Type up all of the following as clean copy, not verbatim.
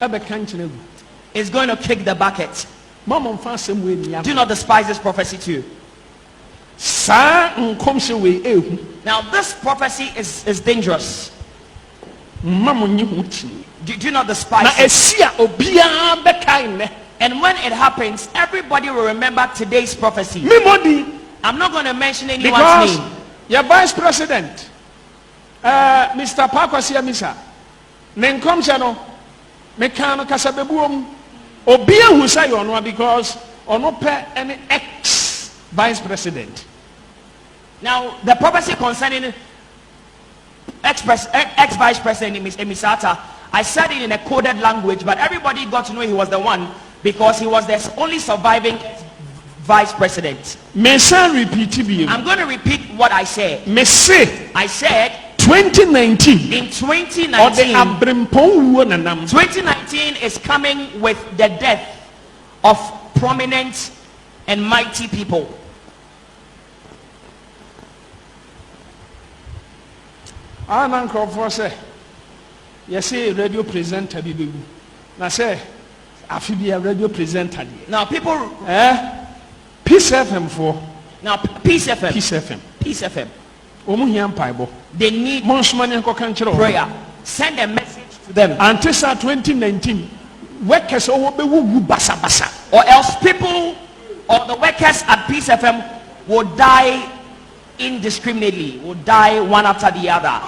is going to kick the bucket. Do not despise this prophecy too. Now this prophecy is dangerous. Do not despise it. And when it happens, everybody will remember today's prophecy. I'm not going to mention anyone's name. Your vice president, Mr. Parkwasi Misa, Nenkom Chano, Mekano Kasabebuom, Obia who say on because on any ex-vice president. Now, the prophecy concerning ex-vice president Emisata, I said it in a coded language, but everybody got to know he was the one because he was the only surviving vice president. I'm going to repeat what I said. I said 2019. In 2019 is coming with the death of prominent and mighty people. Yes, radio presenter. Now say, I feel be a radio presenter. Now people, Peace FM for. Now Peace FM. Peace FM. Peace FM. They need prayer. Send a message to them. Until 2019, workers basa. Or else people or the workers at Peace FM will die indiscriminately, will die one after the other.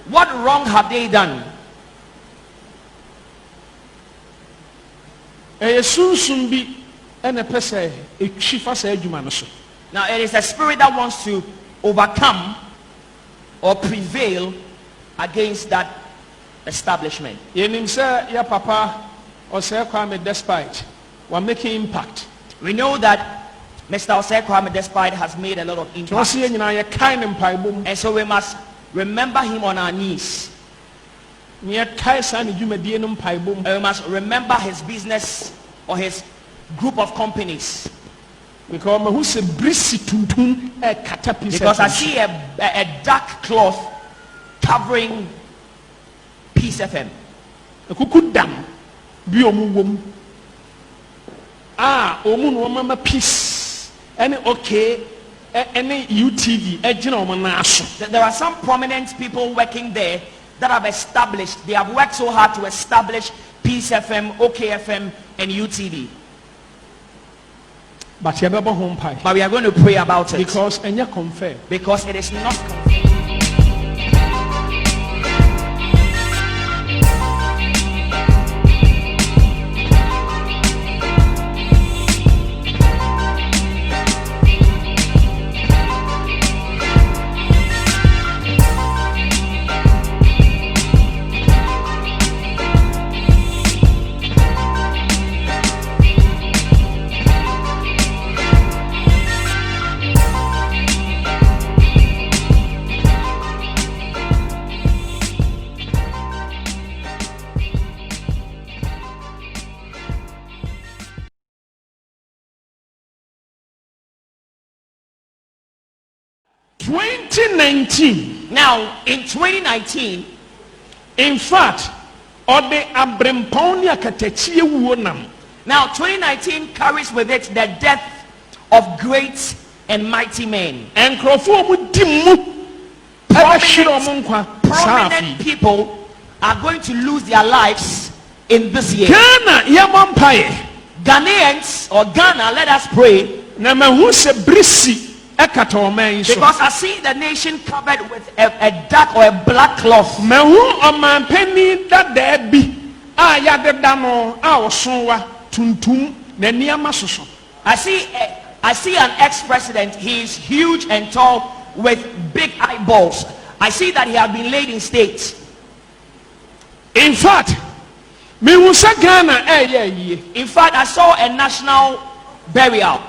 What wrong have they done? Now it is a spirit that wants to overcome or prevail against that establishment. Despite we're making impact. We know that Mr. Osei Kwame Despite has made a lot of impact. And so we must remember him on our knees. And we must remember his business or his group of companies. Because I see a dark cloth covering Peace FM. Peace. Any okay, any UTV. There are some prominent people working there that have established. They have worked so hard to establish Peace FM, OKFM, and UTV. But we are going to pray about it because it is not confirmed. 2019. Now, in 2019, in fact, now 2019 carries with it the death of great and mighty men. And prominent people are going to lose their lives in this year. Ghanaians or Ghana, let us pray. Because I see the nation covered with a dark or a black cloth. I see an ex-president. He is huge and tall with big eyeballs. I see that he has been laid in state. In fact, I saw a national burial.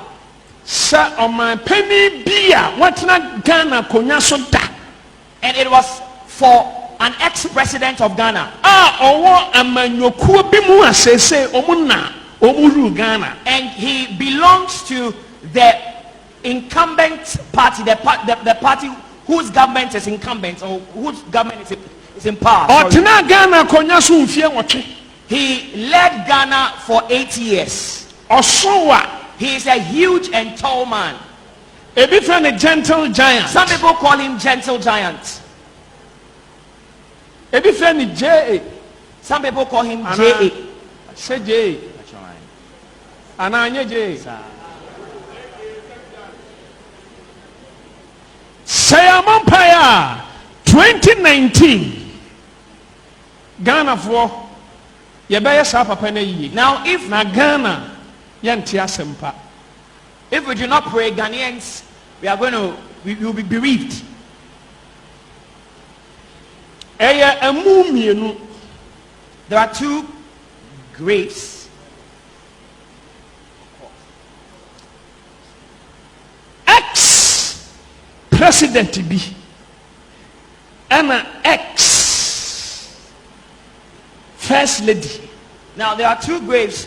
And it was for an ex-president of Ghana. And he belongs to the incumbent party, the party whose government is incumbent, or whose government is He's in power. Otena Ghana konya so mfie nwotwe. He led Ghana for 8 years. Osowa. He is a huge and tall man. Ebi friend a gentle giant. Some people call him gentle giant. Ebi friend J. Some people call him J. Say J. Ananya J. Say Empire 2019 Ghana for yebeye sa papa na yi. Now if na Ghana yenti asempa. If we do not pray, Ghanaians, we will be bereaved. There are two graves. Ex-president B and an ex-first lady. Now there are two graves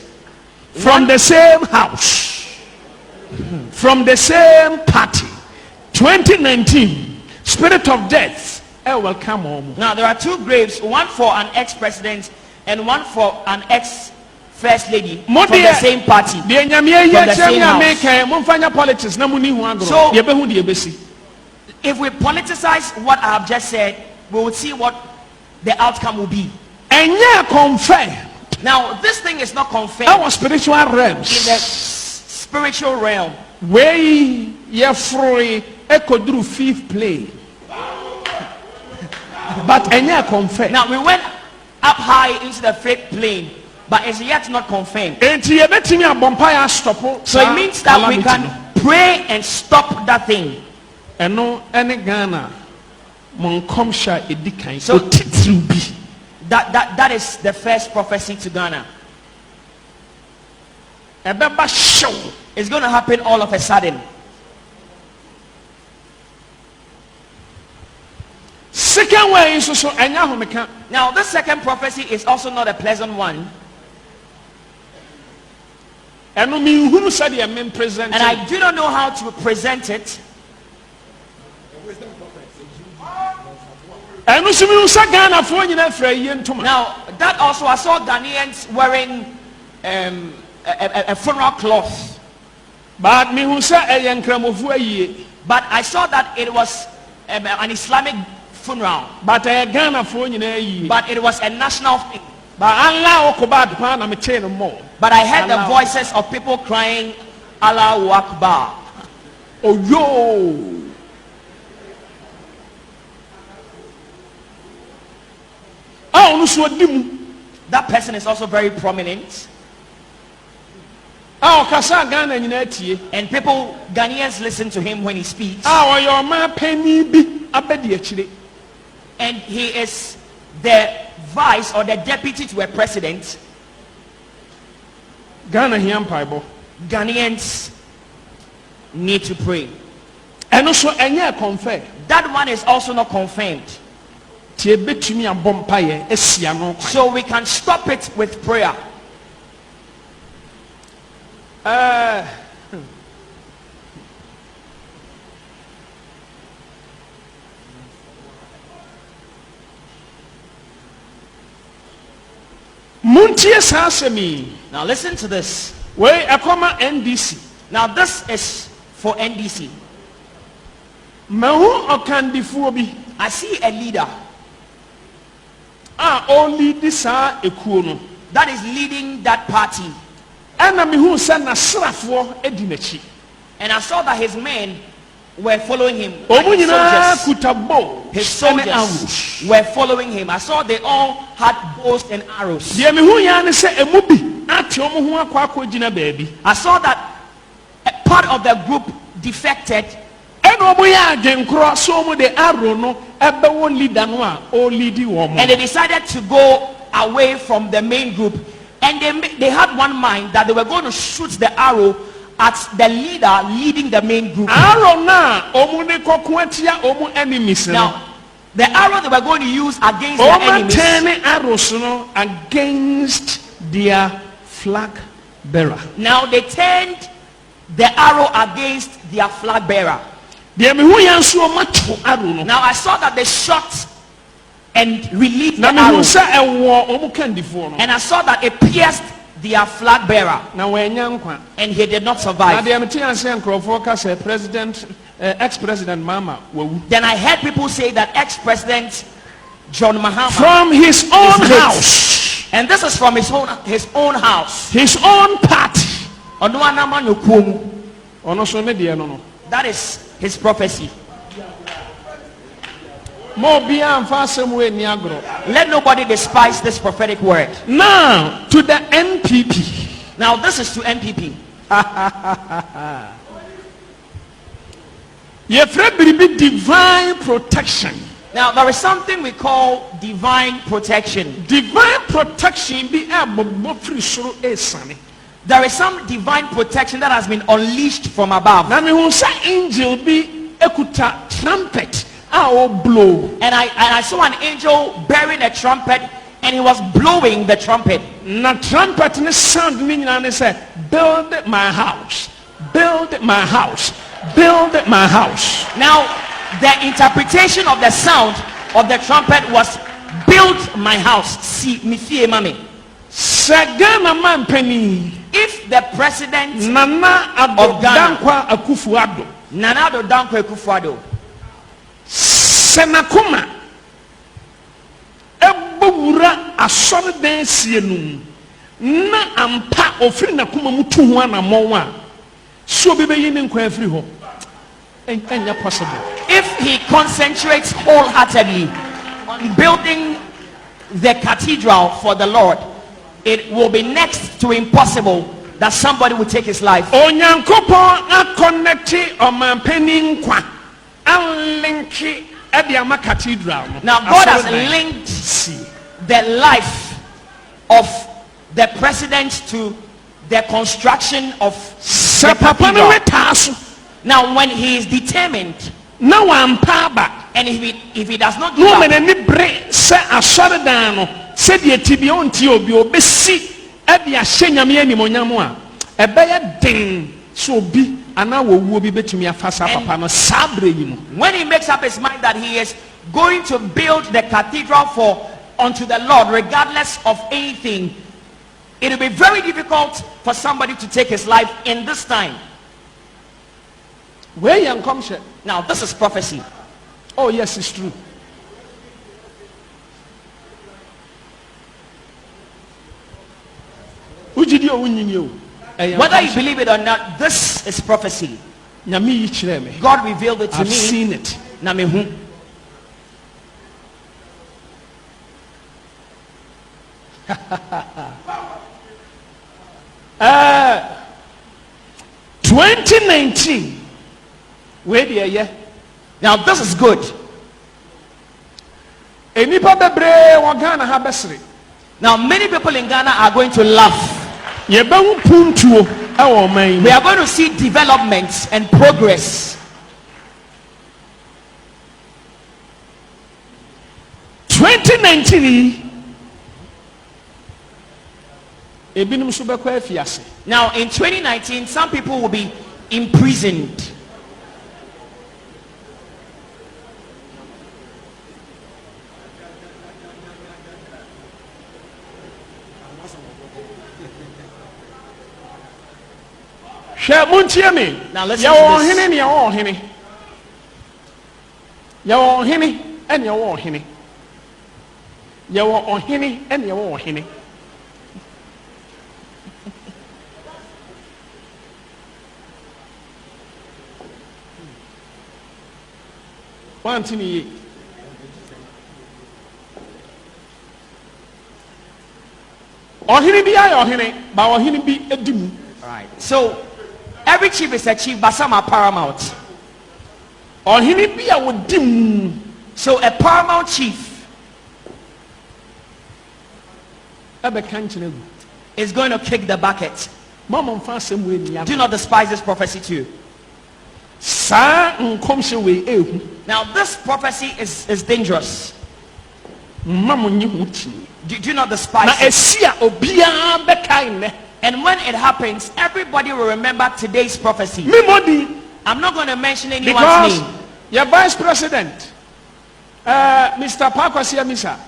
from the same house. From the same party. 2019 spirit of death will come home. Now there are two graves, one for an ex-president and one for an ex-first lady from the same party, from the same house. So if we politicize what I have just said, we will see what the outcome will be. Now this thing is not confirmed our spiritual realms. In the spiritual realm. Way ye free ekodru fifth plane. But enya confirmed. Now we went up high into the fifth plane, but it's yet not confirmed. So it means that we can pray and stop that thing. So that is the first prophecy to Ghana. It's going to happen all of a sudden. Second way is also now the second prophecy is also not a pleasant one. And I do not know how to present it. Now that also I saw Ghanaians wearing a funeral cloth. But I saw that it was an Islamic funeral. But it was a national thing. But I heard the voices of people crying, Allahu Akbar. Oh yo. That person is also very prominent. And people, Ghanaians, listen to him when he speaks. And he is the vice or the deputy to a president. Ghanaians need to pray. And also confirmed. That one is also not confirmed. So we can stop it with prayer. Now listen to this. NDC. Now this is for NDC. I see a leader. That is leading that party. And I saw that his men were following him. His soldiers were following him. I saw they all had bows and arrows. I saw that a part of the group defected. And they decided to go away from the main group. And they had one mind that they were going to shoot the arrow at the leader leading the main group. Now, the arrow they were going to use against their enemies. Against their flag bearer. Now they turned the arrow against their flag bearer. Now I saw that they shot and released the arrow. And I saw that it pierced their flag bearer, and he did not survive. Then I heard people say that ex-president John Mahama from his own house, and this is from his own house, his own party. That is his prophecy. Let nobody despise this prophetic word. Now to the NPP. Now this is to NPP. Divine protection. Now there is something we call divine protection. Divine protection be there is some divine protection that has been unleashed from above. Angel be ekuta trumpet blow. And I saw an angel bearing a trumpet, and he was blowing the trumpet. Na trumpet ne sound meaning say, build my house, build my house, build my house. Now the interpretation of the sound of the trumpet was, build my house. See me fear mommy. Sagana man penny. If the president Nana of Ghana, Nana Akufo-Addo, Senakuma Ebura asore den sienum na ampa ofri na kuma mutu ho na monwa so be yin nkwa afri ho enya possible. If he concentrates wholeheartedly on building the cathedral for the Lord, it will be next to impossible that somebody will take his life. Onyankopon a connecti o man penin kwa an linki Ediama cathedral. Now God has linked the life of the president to the construction of the cathedral. Now when he is determined, and if he does not do when he makes up his mind that he is going to build the cathedral unto the Lord, regardless of anything, it will be very difficult for somebody to take his life in this time. Now this is prophecy. Oh yes, it's true. Whether you believe it or not, this is prophecy. God revealed it to me. I've seen it. 2019. Where the year? Now this is good. Now many people in Ghana are going to laugh. We are going to see developments and progress. 2019. Now in 2019, some people will be imprisoned. Now listen to this. One thing. Right. So every chief is a chief, but some are paramount. So a paramount chief is going to kick the bucket. Do not despise this prophecy too. Now this prophecy is dangerous. Do not despise it. And when it happens, everybody will remember today's prophecy. I'm not going to mention anyone's name. Your vice president Mr. Pakwasi Amisa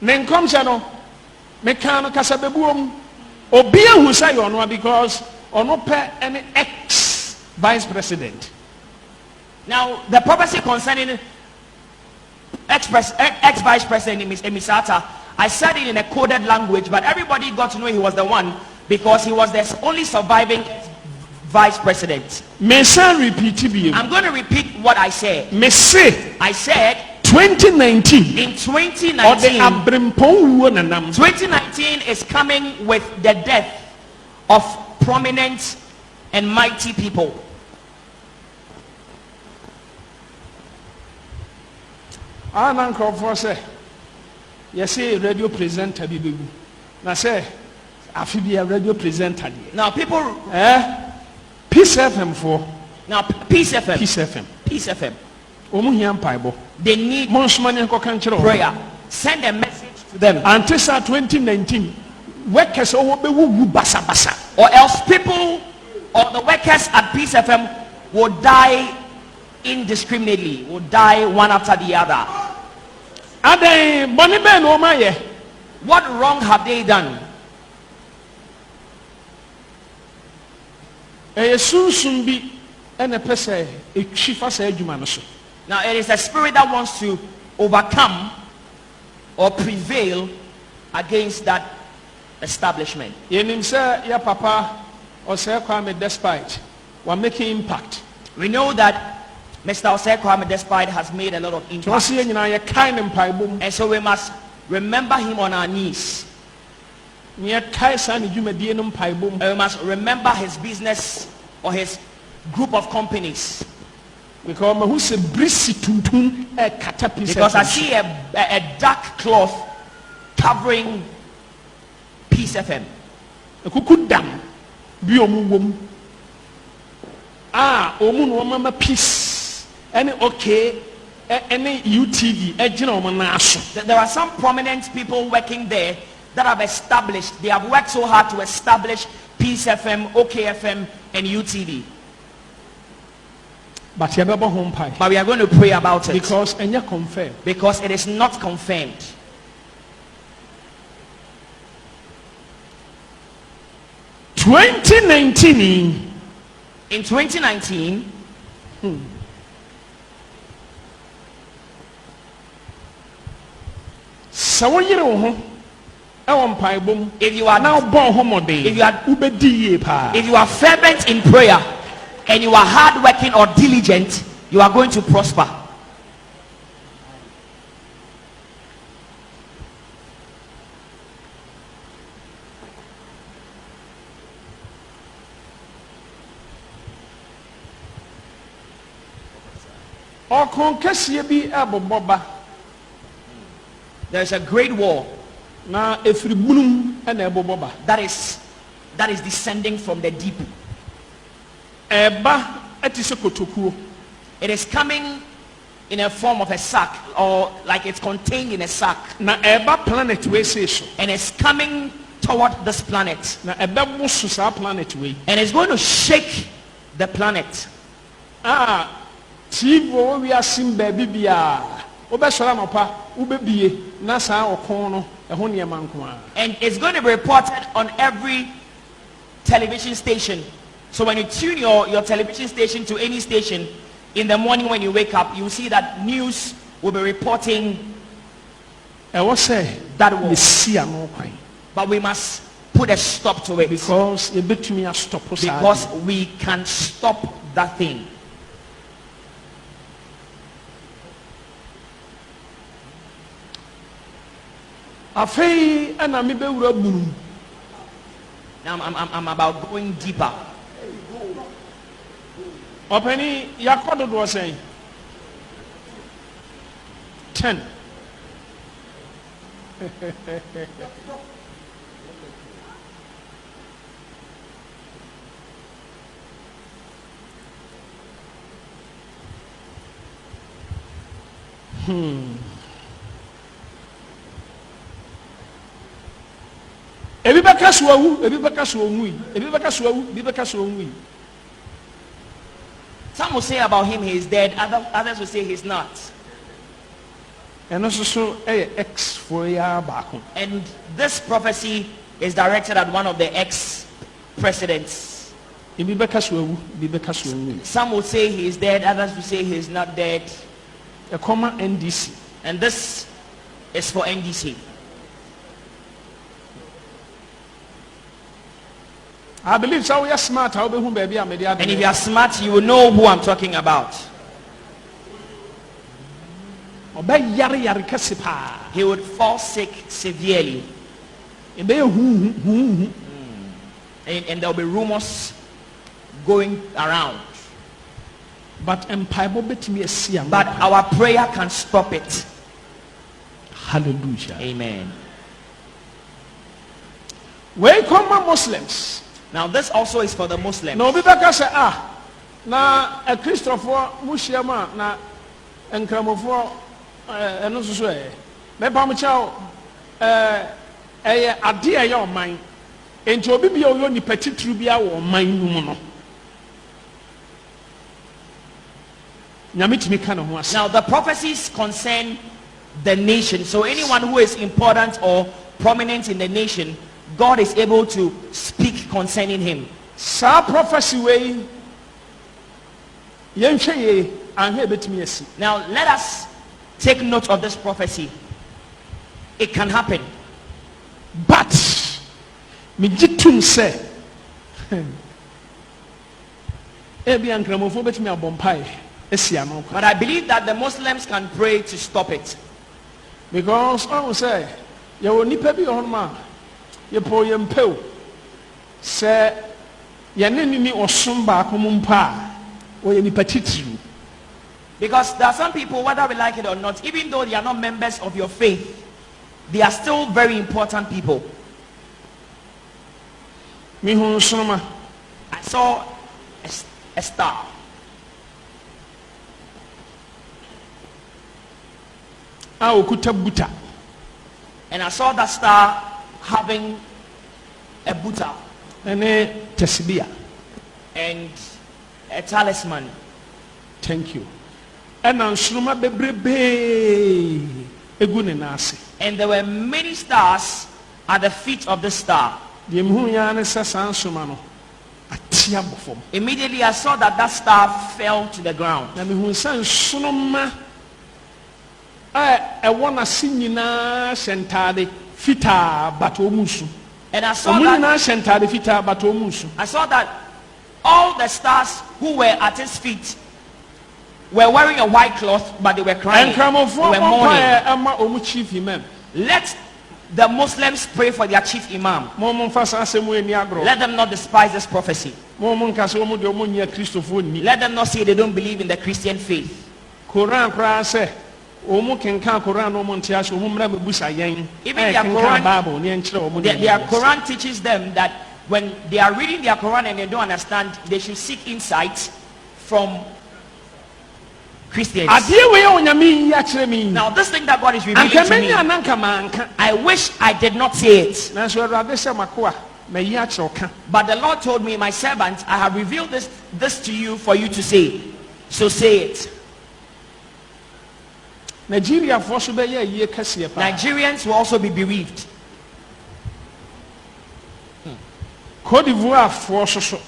ne nkomsha no meka no kasa bebuom obi ahu say ono because ono pe any ex vice president. Now the prophecy concerning ex vice president Exp0ses, I said it in a coded language, but everybody got to know he was the one because he was the only surviving vice president. I'm going to repeat what I said. I said 2019. In 2019 is coming with the death of prominent and mighty people. For say, you say radio presenter bibu. Na say, afi be a radio presenter. Now people, Peace FM for. Now Peace FM. Peace FM. Peace FM. They need prayer. Send a message to them. Until 2019, workers basa basa. Or else people or the workers at Peace FM will die indiscriminately, will die one after the other. What wrong have they done? Now it is a spirit that wants to overcome or prevail against that establishment. Papa or despite we're making impact. We know that Mr. Osei Kwame Despite has made a lot of impact. And so we must remember him on our knees. And we must remember his business or his group of companies. Because I see a dark cloth covering Peace FM. Peace. Any okay, any UTV. There are some prominent people working there that have established. They have worked so hard to establish Peace FM, OKFM, and UTV. But we are going to pray about it because it is not confirmed. In 2019, if you are fervent in prayer and you are hardworking or diligent, you are going to prosper. There is a great war that is descending from the deep. It is coming in a form of a sack, or like it's contained in a sack. And it's coming toward this planet. And it's going to shake the planet. And it's going to be reported on every television station. So when you tune your television station to any station in the morning when you wake up, you see that news will be reporting that war. But we must put a stop to it because we can stop that thing. Now I'm about going deeper. Openi Yakodo was saying 10. Some will say about him he is dead, others will say he's not. ɛno nso so ɛyɛ X4 ya baako. And this prophecy is directed at one of the ex-presidents. Ebi bɛka so awu, ebi bɛka so awu. Some will say he is dead, others will say he is not dead. Ɛkɔma NDC. And this is for NDC. I believe so. We are smart. How be who baby? And if you are smart, you will know who I'm talking about. He would fall sick severely. And there will be rumors going around. But our prayer can stop it. Hallelujah. Amen. We come Muslims. Now this also is for the Muslims. No, because say na a Christopher Mushiama na enkramofo eno so me pam chao ade aye oman enti obi bia oyo ni petitru bia wo oman nu mu no. Now the prophecies concern the nation. So anyone who is important or prominent in the nation, God is able to speak concerning him. Sa prophecy way. Now let us take note of this prophecy. It can happen. But mijitum say but I believe that the Muslims can pray to stop it. Because I will say you will nipa bi on you po yempeo say yaneni ni osum ba akomumpa o ye nipa titiri. Because there are some people, whether we like it or not, even though they are not members of your faith, they are still very important people. I saw a star. And I saw that star having a buta and a talisman. Thank you. And there were many stars at the feet of the star. Immediately I saw that star fell to the ground. And I saw that all the stars who were at his feet were wearing a white cloth, but they were crying. They were mourning. Let the Muslims pray for their chief imam. Let them not despise this prophecy. Let them not say they don't believe in the Christian faith. Even their Quran teaches them that when they are reading their Quran and they don't understand, they should seek insight from Christians. Now this thing that God is revealing to me, I wish I did not say it. But the Lord told me, my servant, I have revealed this to you for you to say. So say it. Nigerians will also be bereaved. Cote d'Ivoire for so.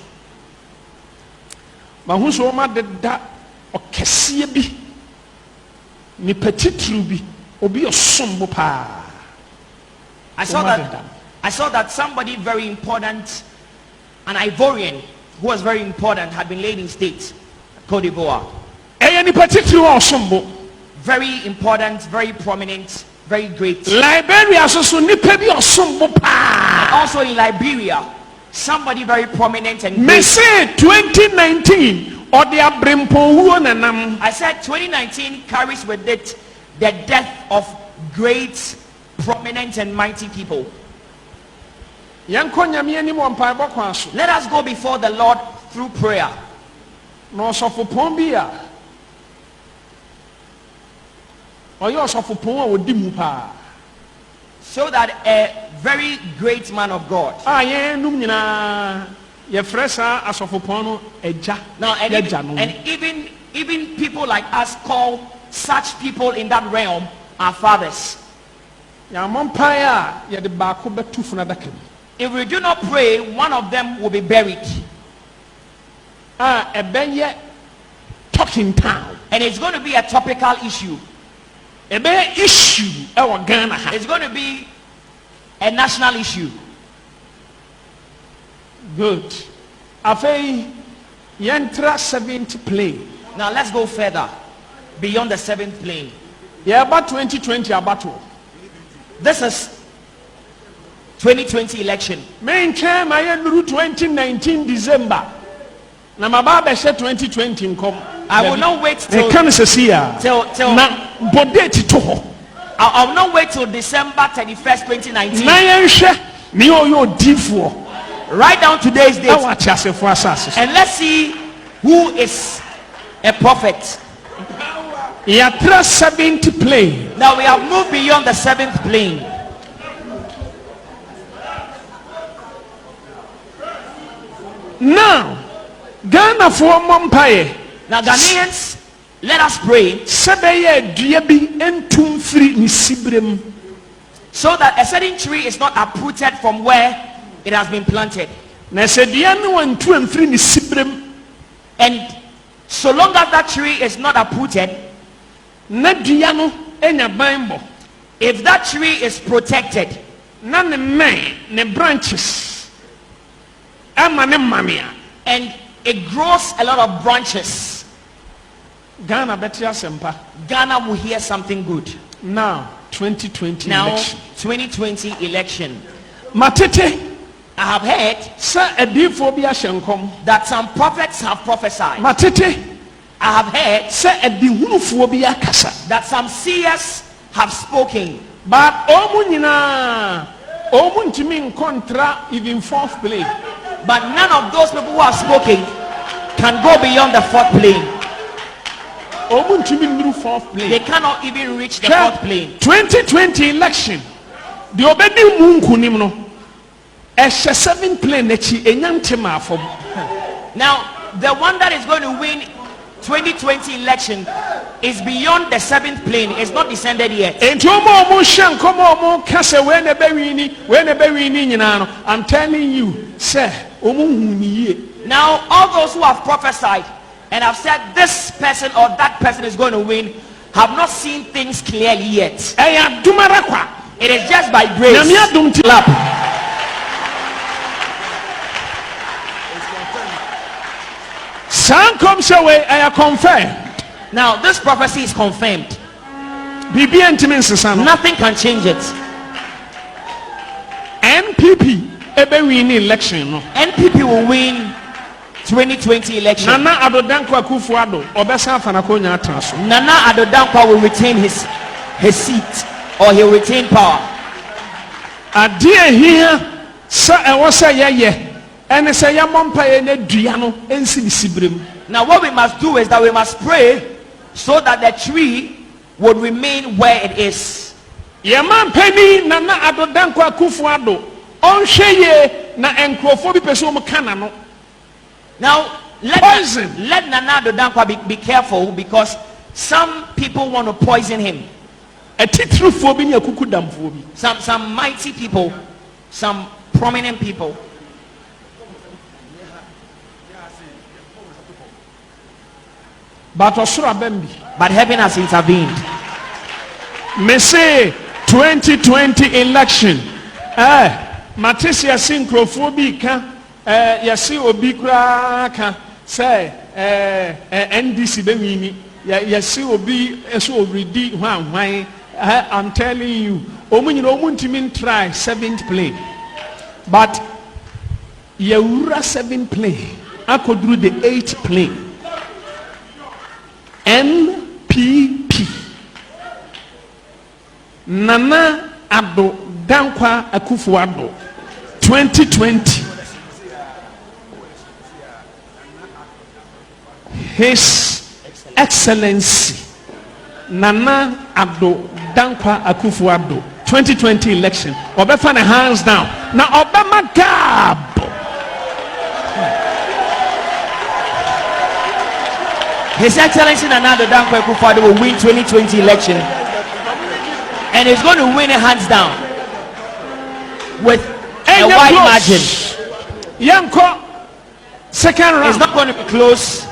Okesiye bi ni petitru bi obi osombo pa. I saw that somebody very important, an Ivorian who was very important, had been laid in state, Cote d'Ivoire. Ni petitru osombo. Very important, very prominent, very great. Liberia so nipa bi osombo pa. And also in Liberia, somebody very prominent and great. Me say 2019 I said 2019 carries with it the death of great, prominent and mighty people. Let us go before the Lord through prayer. So that a very great man of God. Now, and even people like us call such people in that realm our fathers. If we do not pray, one of them will be buried. Talking town. And it's going to be a topical issue. It's going to be a national issue. Good. Afei yentra 7th plane. Now let's go further beyond the 7th plane. Yeah, about 2020 battle. This is 2020 election. Main term I 2019 December. Na mababa she 2020 come. I will not wait till I will not wait till December 31st, 2019. Write down today's date. And let's see who is a prophet. Yatra 7th plane. Now we have moved beyond the 7th plane. Now, Ghana for Mompaye. Now Ghanaians, let us pray so that a certain tree is not uprooted from where it has been planted. And so long as that tree is not uprooted, if that tree is protected, and it grows a lot of branches, Ghana will hear something good. Now 2020 now election. 2020 election. Matete, I have heard that some prophets have prophesied. Matete, I have heard that some seers have spoken. But even 4th plane. But none of those people who have spoken can go beyond the 4th plane. They cannot even reach the 4th plane. 2020 election. The obedi munkunim no. 7th plane Now, the one that is going to win 2020 election is beyond the 7th plane. It's not descended yet. I'm telling you, sir. Now, all those who have prophesied and have said this person or that person is going to win have not seen things clearly yet. It is just by grace. Now this prophecy is confirmed. Nothing can change it. NPP will win 2020 election. Nana Addo Dankwa will retain his seat, or he'll retain power. Now what we must do is that we must pray so that the tree would remain where it is. Now let Nana Addo Dankwa be careful, because some people want to poison him. Some mighty people, some prominent people. But heaven has intervened. Me say 2020 election. Matisia syncrophobic. Yasi obi kra ka say NDC be wini. Yasi obi so ready hwan. I'm telling you, omuntimi try 7th plane. But Yewura 7th plane. Akodru the 8th plane. NPP Nana Addo Dankwa Akufo-Addo 2020. His Excellency Nana Addo Dankwa Akufo-Addo 2020 election. Obefa na hands down. Na Obama gab. His Excellency Nana Addo Dankwa Akufo-Addo will win 2020 election. And he's going to win it hands down with a wide margin. Second round. It's not going to be close.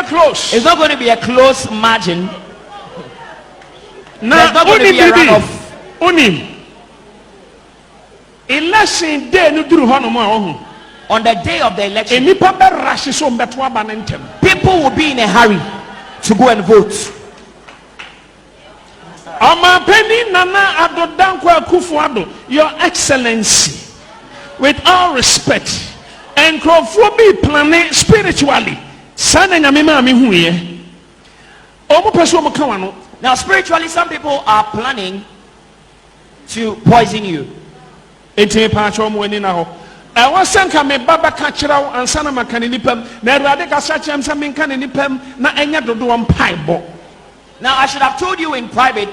Close. It's not going to be a close margin. Now, there's not going to be a runoff. Election day no duru ho no mo. On the day of the election, people will be in a hurry to go and vote. Your Excellency, with all respect, and be planning spiritually. Now, spiritually, some people are planning to poison you. I was sent me baba kachiraw ansana makani nipam na ruade kasacham sa menkani nipam na enya dodo mpaibo. Now I should have told you in private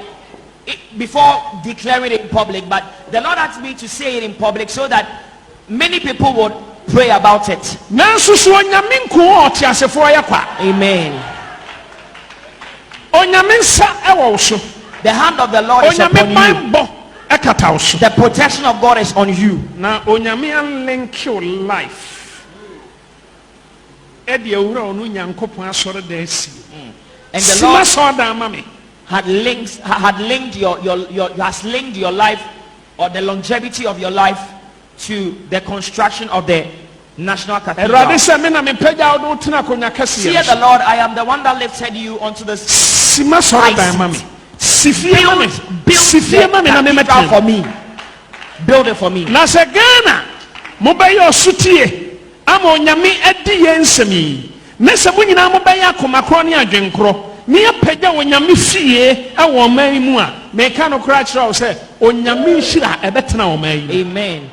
before declaring it in public, but the Lord asked me to say it in public so that many people would pray about it. Amen. The hand of the Lord is upon you. The protection of God is on you. Now, Onyamian link your life. And the Lord has linked your life, or the longevity of your life, to the construction of the National Cathedral. See the Lord, I am the one that lifted you onto this height. Build for me. Build it for me. Nasagana Mobayo Sutie Amonyami Edi Yensemi Nesa Munina Mobaya Kumakroni Agenkro Nia Peda Onyami Fie Awo Mary Mua Mekano Crutch say Onyami Shira Ebetna Omei. Amen.